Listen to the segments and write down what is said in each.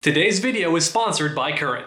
Today's video is sponsored by Current.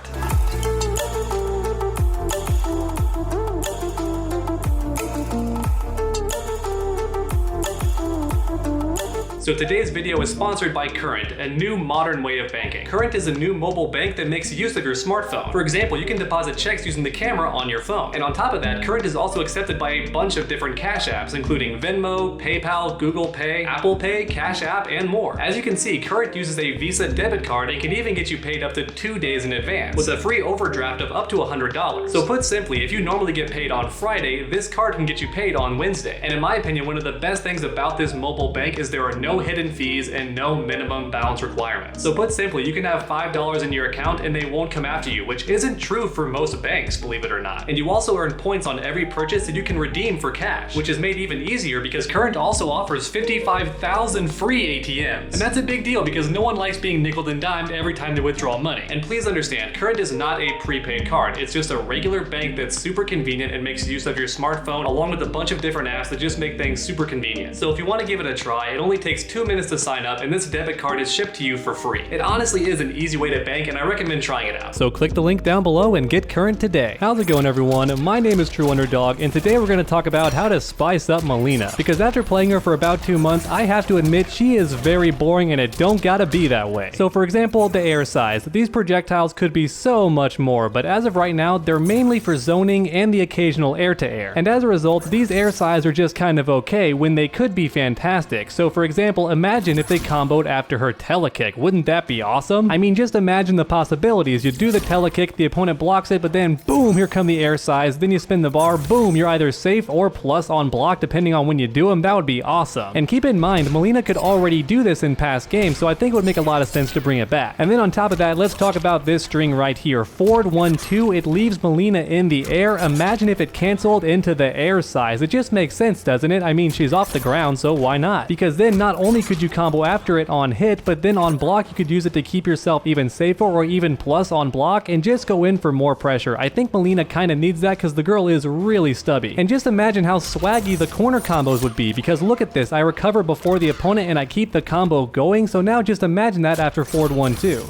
So today's video is sponsored by Current, a new modern way of banking. Current is a new mobile bank that makes use of your smartphone. For example, you can deposit checks using the camera on your phone. And on top of that, Current is also accepted by a bunch of different cash apps, including Venmo, PayPal, Google Pay, Apple Pay, Cash App, and more. As you can see, Current uses a Visa debit card and can even get you paid up to 2 days in advance, with a free overdraft of up to $100. So put simply, if you normally get paid on Friday, this card can get you paid on Wednesday. And in my opinion, one of the best things about this mobile bank is there are no hidden fees and no minimum balance requirements. So put simply, you can have $5 in your account and they won't come after you, which isn't true for most banks, believe it or not. And you also earn points on every purchase that you can redeem for cash, which is made even easier because Current also offers 55,000 free ATMs. And that's a big deal because no one likes being nickeled and dimed every time they withdraw money. And please understand, Current is not a prepaid card. It's just a regular bank that's super convenient and makes use of your smartphone along with a bunch of different apps that just make things super convenient. So if you want to give it a try, it only takes 2 minutes to sign up and this debit card is shipped to you for free. It honestly is an easy way to bank and I recommend trying it out. So click the link down below and get Current today. How's it going, everyone? My name is True Underdog and today we're going to talk about how to spice up Mileena, because after playing her for about 2 months, I have to admit she is very boring and it don't gotta be that way. So for example, the air size. These projectiles could be so much more, but as of right now, they're mainly for zoning and the occasional air-to-air. And as a result, these air size are just kind of okay when they could be fantastic. So for example, imagine if they comboed after her telekick. Wouldn't that be awesome? I mean, just imagine the possibilities. You do the telekick, the opponent blocks it, but then boom, here come the air size, then you spin the bar, boom, you're either safe or plus on block depending on when you do them. That would be awesome. And keep in mind, Mileena could already do this in past games, so I think it would make a lot of sense to bring it back. And then on top of that, let's talk about this string right here. Forward 1-2, it leaves Mileena in the air. Imagine if it canceled into the air size. It just makes sense, doesn't it? I mean, she's off the ground, so why not? Because then not only could you combo after it on hit, but then on block you could use it to keep yourself even safer or even plus on block and just go in for more pressure. I think Mileena kind of needs that because the girl is really stubby. And just imagine how swaggy the corner combos would be, because look at this, I recover before the opponent and I keep the combo going, so now just imagine that after forward 1-2.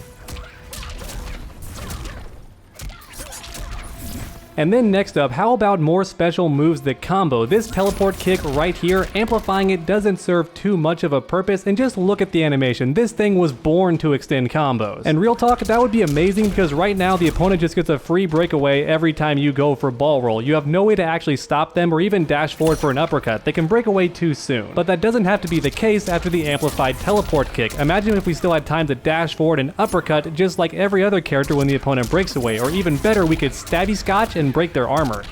And then next up, how about more special moves that combo? This teleport kick right here, amplifying it doesn't serve too much of a purpose, and just look at the animation. This thing was born to extend combos. And real talk, that would be amazing because right now the opponent just gets a free breakaway every time you go for ball roll. You have no way to actually stop them or even dash forward for an uppercut. They can break away too soon. But that doesn't have to be the case after the amplified teleport kick. Imagine if we still had time to dash forward and uppercut just like every other character when the opponent breaks away, or even better, we could stabby scotch and break their armor.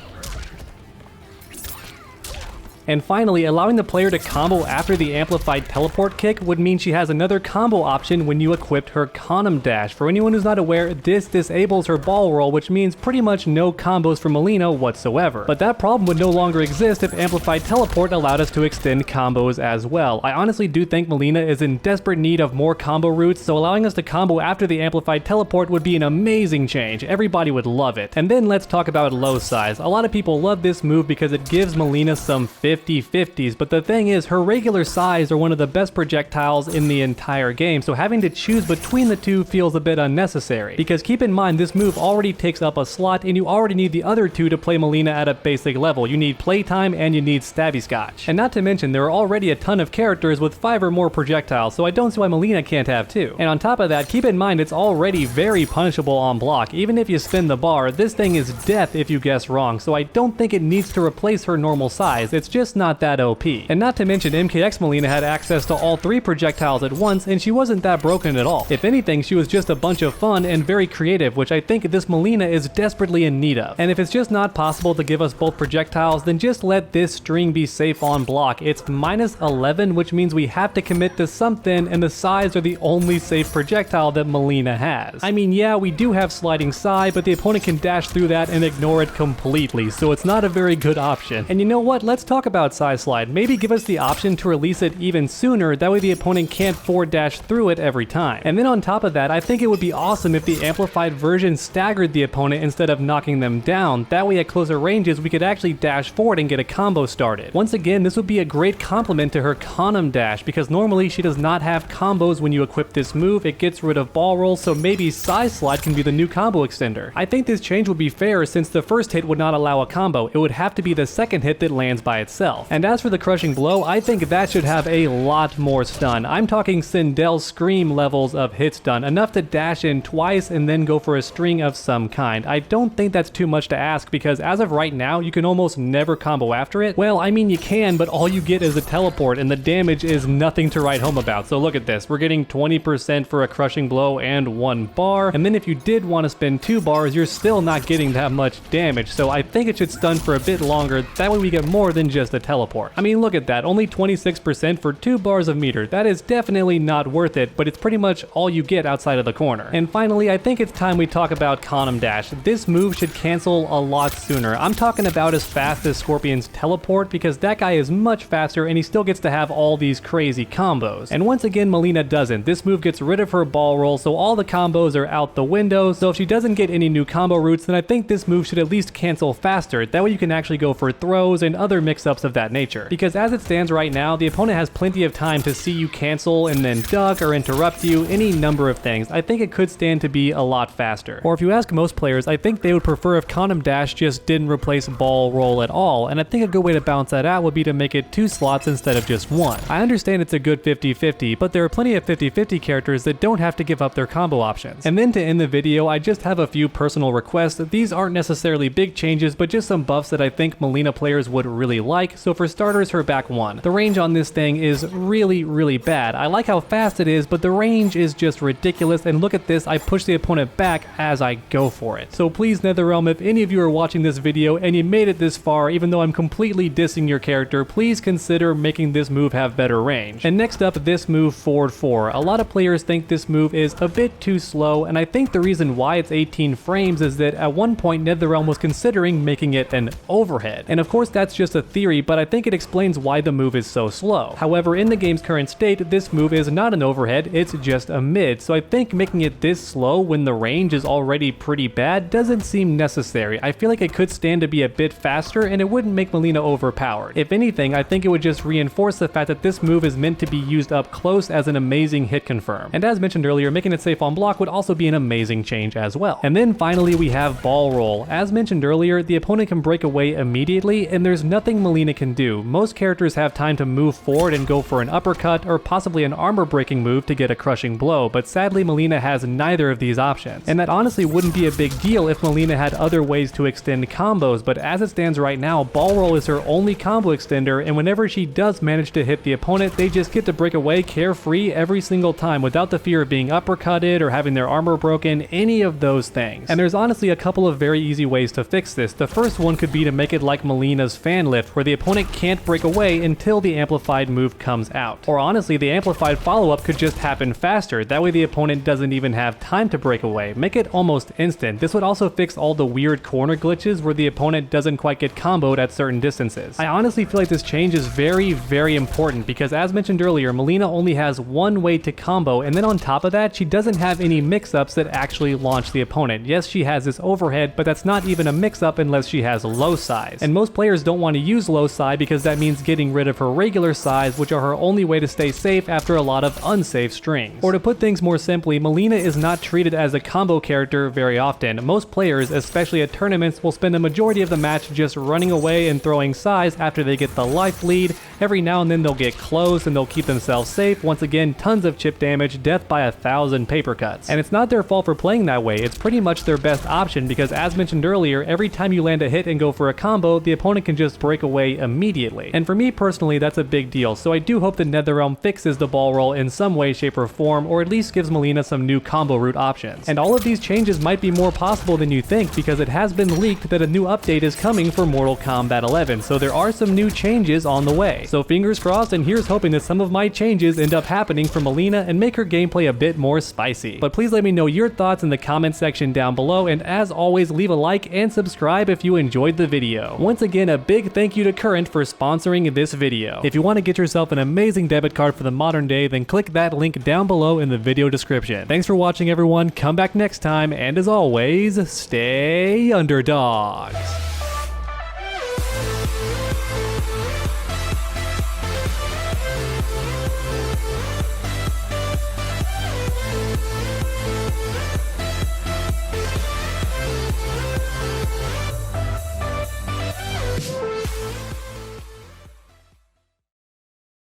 And finally, allowing the player to combo after the amplified teleport kick would mean she has another combo option when you equipped her Condom Dash. For anyone who's not aware, this disables her ball roll, which means pretty much no combos for Mileena whatsoever. But that problem would no longer exist if amplified teleport allowed us to extend combos as well. I honestly do think Mileena is in desperate need of more combo routes, so allowing us to combo after the amplified teleport would be an amazing change. Everybody would love it. And then let's talk about low size. A lot of people love this move because it gives Mileena some 50/50s, but the thing is, her regular size are one of the best projectiles in the entire game, so having to choose between the two feels a bit unnecessary. Because keep in mind, this move already takes up a slot, and you already need the other two to play Mileena at a basic level. You need playtime and you need stabby scotch. And not to mention, there are already a ton of characters with 5 or more projectiles, so I don't see why Mileena can't have 2. And on top of that, keep in mind it's already very punishable on block. Even if you spin the bar, this thing is death if you guess wrong, so I don't think it needs to replace her normal size. It's just not that OP. And not to mention, MKX Mileena had access to all 3 projectiles at once, and she wasn't that broken at all. If anything, she was just a bunch of fun and very creative, which I think this Mileena is desperately in need of. And if it's just not possible to give us both projectiles, then just let this string be safe on block. It's -11, which means we have to commit to something, and the size are the only safe projectile that Mileena has. I mean, yeah, we do have sliding side, but the opponent can dash through that and ignore it completely, so it's not a very good option. And you know what? Let's talk about side slide. Maybe give us the option to release it even sooner, that way the opponent can't forward dash through it every time. And then on top of that, I think it would be awesome if the amplified version staggered the opponent instead of knocking them down. That way at closer ranges we could actually dash forward and get a combo started. Once again, this would be a great complement to her Condom dash, because normally she does not have combos when you equip this move. It gets rid of ball roll, so maybe side slide can be the new combo extender. I think this change would be fair since the first hit would not allow a combo. It would have to be the second hit that lands by itself. And as for the crushing blow, I think that should have a lot more stun. I'm talking Sindel Scream levels of hit stun, enough to dash in twice and then go for a string of some kind. I don't think that's too much to ask, because as of right now you can almost never combo after it. Well, I mean you can, but all you get is a teleport and the damage is nothing to write home about. So look at this, we're getting 20% for a crushing blow and 1 bar, and then if you did want to spend 2 bars, you're still not getting that much damage. So I think it should stun for a bit longer, that way we get more than just a teleport. I mean, look at that, only 26% for 2 bars of meter. That is definitely not worth it, but it's pretty much all you get outside of the corner. And finally, I think it's time we talk about Condom Dash. This move should cancel a lot sooner. I'm talking about as fast as Scorpion's teleport, because that guy is much faster and he still gets to have all these crazy combos. And once again, Mileena doesn't. This move gets rid of her ball roll, so all the combos are out the window. So if she doesn't get any new combo routes, then I think this move should at least cancel faster. That way you can actually go for throws and other mix-ups of that nature. Because as it stands right now, the opponent has plenty of time to see you cancel and then duck or interrupt you, any number of things. I think it could stand to be a lot faster. Or if you ask most players, I think they would prefer if Condom Dash just didn't replace ball roll at all, and I think a good way to balance that out would be to make it 2 slots instead of just 1. I understand it's a good 50-50, but there are plenty of 50-50 characters that don't have to give up their combo options. And then to end the video, I just have a few personal requests. These aren't necessarily big changes, but just some buffs that I think Mileena players would really like. So for starters, her back 1. The range on this thing is really bad. I like how fast it is, but the range is just ridiculous, and look at this, I push the opponent back as I go for it. So please, NetherRealm, if any of you are watching this video and you made it this far, even though I'm completely dissing your character, please consider making this move have better range. And next up, this move forward 4. A lot of players think this move is a bit too slow, and I think the reason why it's 18 frames is that at one point NetherRealm was considering making it an overhead. And of course that's just a theory, but I think it explains why the move is so slow. However, in the game's current state, this move is not an overhead, it's just a mid. So I think making it this slow when the range is already pretty bad doesn't seem necessary. I feel like it could stand to be a bit faster and it wouldn't make Mileena overpowered. If anything, I think it would just reinforce the fact that this move is meant to be used up close as an amazing hit confirm. And as mentioned earlier, making it safe on block would also be an amazing change as well. And then finally we have ball roll. As mentioned earlier, the opponent can break away immediately and there's nothing Mileena can do. Most characters have time to move forward and go for an uppercut or possibly an armor breaking move to get a crushing blow, but sadly Mileena has neither of these options. And that honestly wouldn't be a big deal if Mileena had other ways to extend combos, but as it stands right now, ball roll is her only combo extender, and whenever she does manage to hit the opponent, they just get to break away carefree every single time without the fear of being uppercutted or having their armor broken, any of those things. And there's honestly a couple of very easy ways to fix this. The first one could be to make it like Mileena's fan lift, where the opponent can't break away until the amplified move comes out. Or honestly, the amplified follow-up could just happen faster, that way the opponent doesn't even have time to break away. Make it almost instant. This would also fix all the weird corner glitches where the opponent doesn't quite get comboed at certain distances. I honestly feel like this change is very important, because as mentioned earlier, Mileena only has one way to combo, and then on top of that, she doesn't have any mix-ups that actually launch the opponent. Yes, she has this overhead, but that's not even a mix-up unless she has low size. And most players don't want to use low size because that means getting rid of her regular size, which are her only way to stay safe after a lot of unsafe strings. Or to put things more simply, Mileena is not treated as a combo character very often. Most players, especially at tournaments, will spend the majority of the match just running away and throwing size after they get the life lead. Every now and then they'll get close and they'll keep themselves safe. Once again, tons of chip damage, death by 1,000 paper cuts. And it's not their fault for playing that way, it's pretty much their best option, because as mentioned earlier, every time you land a hit and go for a combo, the opponent can just break away immediately. And for me personally, that's a big deal, so I do hope that NetherRealm fixes the ball roll in some way, shape, or form, or at least gives Mileena some new combo route options. And all of these changes might be more possible than you think, because it has been leaked that a new update is coming for Mortal Kombat 11, so there are some new changes on the way. So fingers crossed, and here's hoping that some of my changes end up happening for Mileena and make her gameplay a bit more spicy. But please let me know your thoughts in the comment section down below, and as always, leave a like and subscribe if you enjoyed the video. Once again, a big thank you to Current for sponsoring this video. If you want to get yourself an amazing debit card for the modern day, then click that link down below in the video description. Thanks for watching, everyone. Come back next time, and as always, stay underdogs.